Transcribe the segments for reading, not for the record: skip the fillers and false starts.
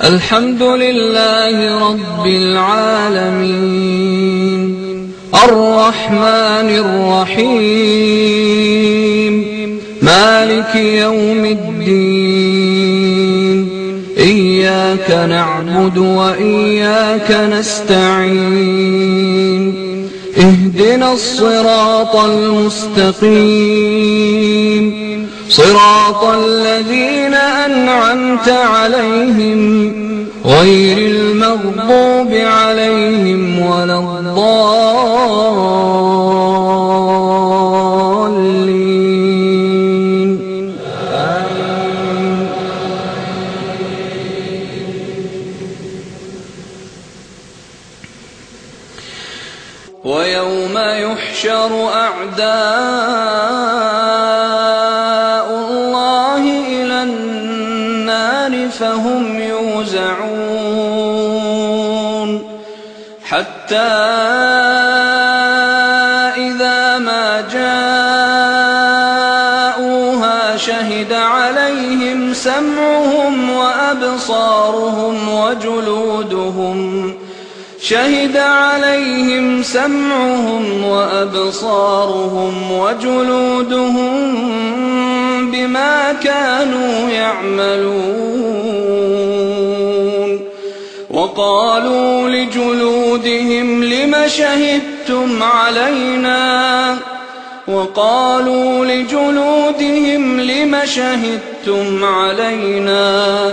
الحمد لله رب العالمين الرحمن الرحيم مالك يوم الدين إياك نعبد وإياك نستعين اهدنا الصراط المستقيم صراط الذين أنعمت عليهم غير المغضوب عليهم ولا الضالين آمين. ويوم يحشر أعداء الله إلى النار فهم يوزعون حتى إذا ما جاءوها شهد عليهم سمعهم وأبصارهم وجلودهم بما كانوا يعملون وقالوا لجلودهم لم شهدتم علينا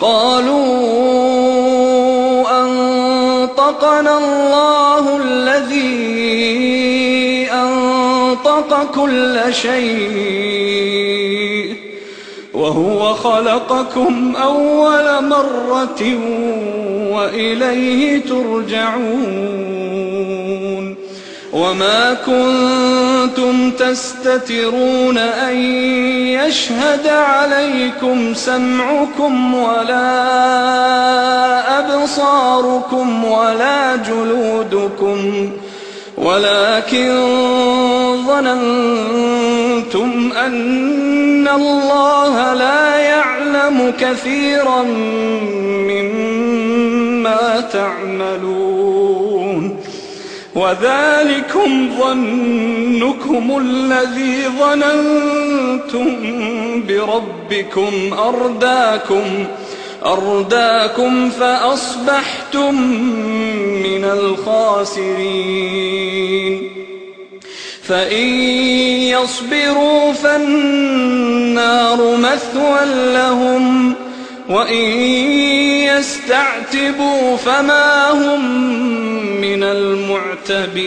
قالوا أنطقنا الله الذي أنطق كل شيء وهو خلقكم أول مرة وإليه ترجعون وما كنتم تستترون أن يشهد عليكم سمعكم ولا أبصاركم ولا جلودكم ولكن ظننتم أن الله لا يعلم كثيرا مما تعملون وذلكم ظنكم الذي ظننتم بربكم أرداكم فأصبحتم من الخاسرين فإن يصبروا فالنار مثوى لهم وإن يستعتبوا فما هم من المعتبين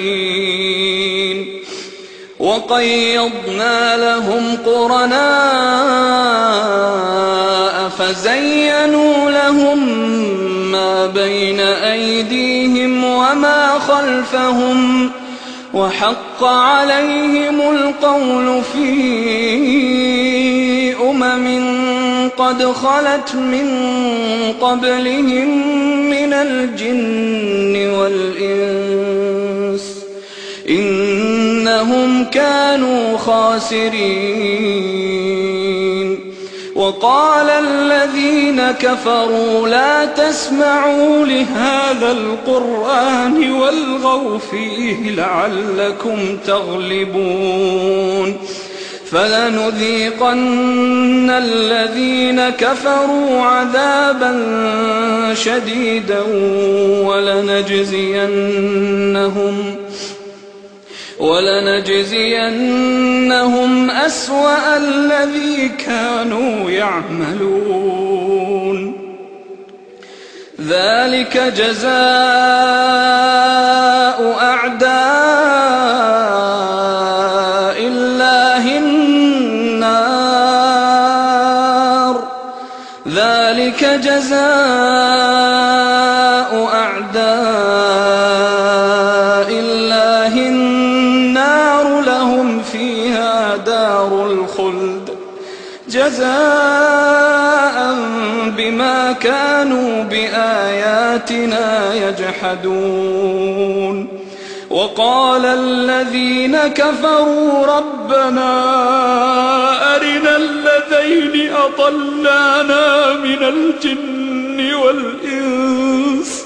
وقيضنا لهم قرناء فزينوا لهم ما بين أيديهم وما خلفهم وحق عليهم القول في قد خلت من قبلهم من الجن والإنس إنهم كانوا خاسرين وقال الذين كفروا لا تسمعوا لهذا القرآن والغوا فيه لعلكم تغلبون فلنذيقن الذين كفروا عذابا شديدا ولنجزينهم أسوأ الذي كانوا يعملون ذلك جزاء أعداء الله النار ذلك جزاء أعداء الله النار لهم فيها دار الخلد جزاء بما كانوا بآياتنا يجحدون وقال الذين كفروا ربنا أرنا الذين أضلانا من الجن والإنس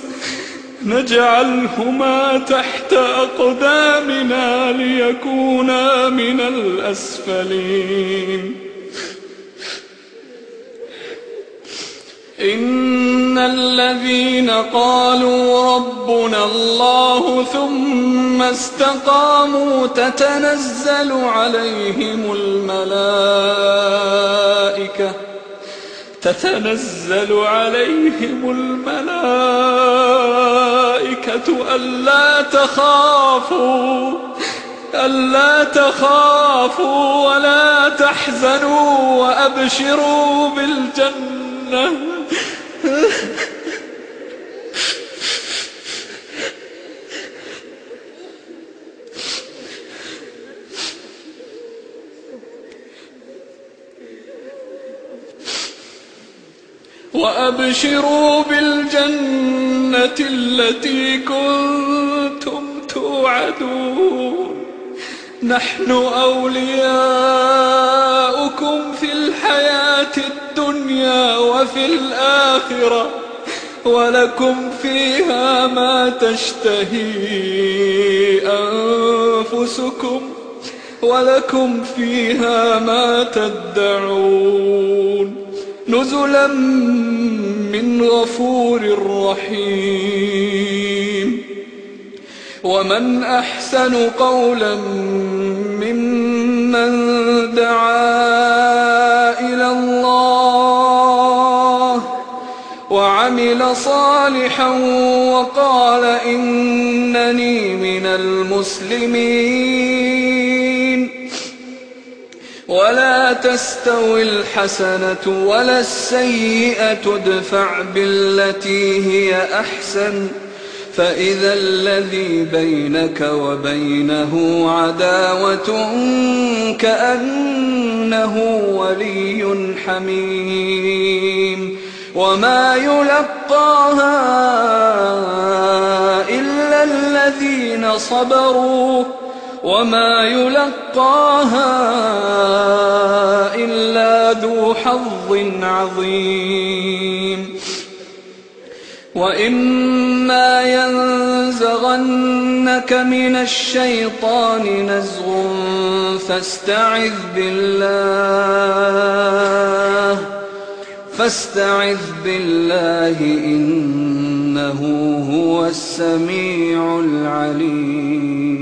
نجعلهما تحت أقدامنا ليكونا من الأسفلين إن الذين قالوا ربنا الله ثم استقاموا تتنزل عليهم الملائكة ألا تخافوا ولا تحزنوا وأبشروا بالجنة التي كنتم توعدون نحن أولياؤكم في الحياة الدنيا وفي الآخرة ولكم فيها ما تشتهي أنفسكم ولكم فيها ما تدعون نزلا من غفور رحيم ومن أحسن قولا ممن دعا إلى الله وعمل صالحا وقال إنني من المسلمين ولا تستوي الحسنة ولا السيئة ادفع بالتي هي أحسن فإذا الذي بينك وبينه عداوة كأنه ولي حميم وما يلقاها إلا الذين صبروا وما يلقاها إلا ذو حظ عظيم وإما ينزغنك من الشيطان نزغ فاستعذ بالله إنه هو السميع العليم